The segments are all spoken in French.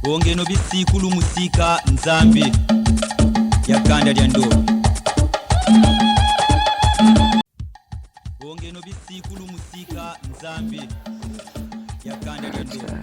bonge no bisikulu musika nzambi yakanda lya ndoro bonge no bisikulu musika nzambi yakanda lya ndoro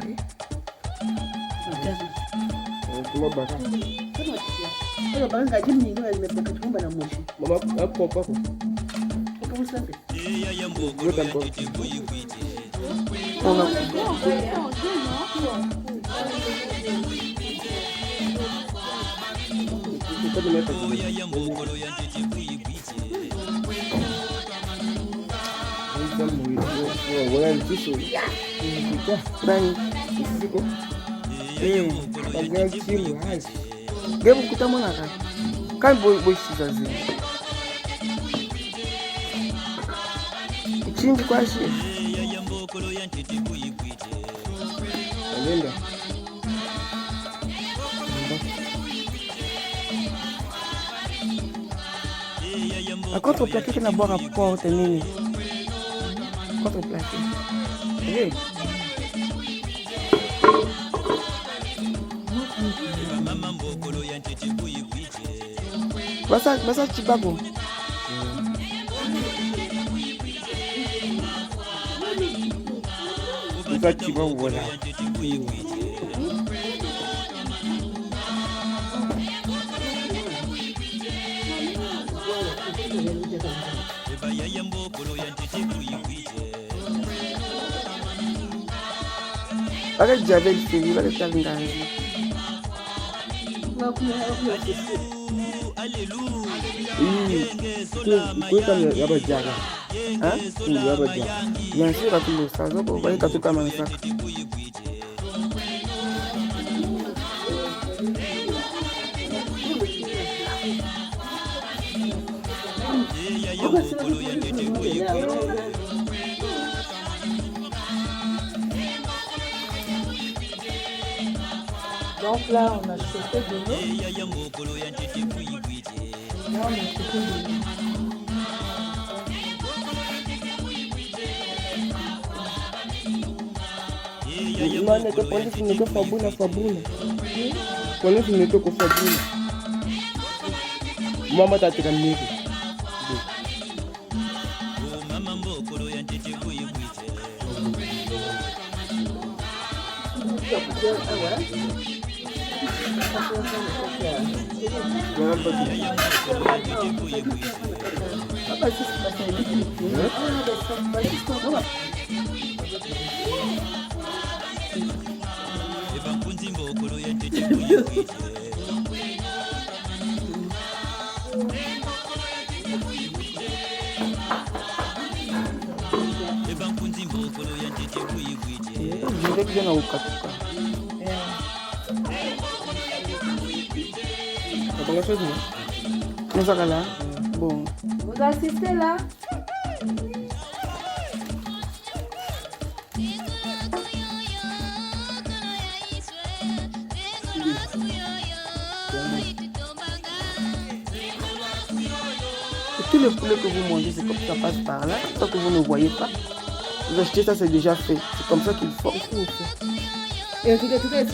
Gebo kutamona ka. Kan boy sizazi. Ichindi kwashi. Alenda. A contreplaqué qui n'a pas rapport à nini. Contreplaqué. Oui. Basa chibago. Basa chibago voilà. Avec Javel Feli, avec Talinganzi. Bien sûr, à tout le sens, on va y aller tout comme ça. Donc là, on a chauffé de l'eau. Là, on a chauffé de l'eau. Mane que quando finito fabula. Quando finito com fabula. Mama tá tirando medo. Bon. Vous assistez là? Tous les poulets que vous mangez, c'est comme ça passe par là. Tant que vous ne voyez pas, vous achetez ça, c'est déjà fait. C'est comme ça qu'il faut. Et tout cas, c'est très bien.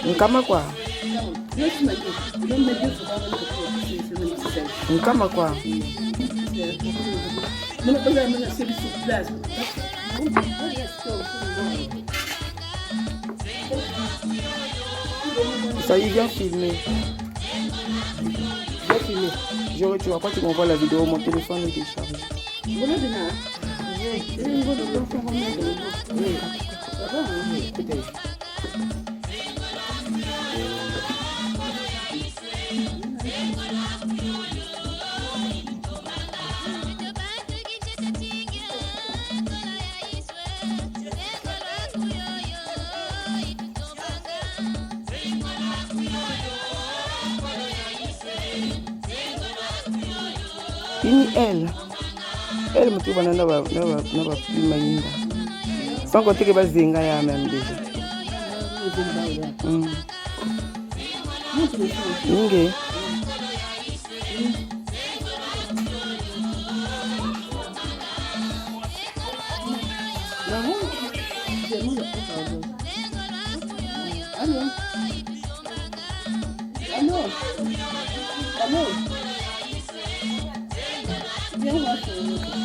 Nkama quoi? Nkama quoi? Ça y vient filmer. Tu vas pas, tu m'envoies la vidéo, mon téléphone est déchargé. Elle me trouve na ba prima inda. Sans compter que ba zinga ya même déjà. Amor. Viens voir sur le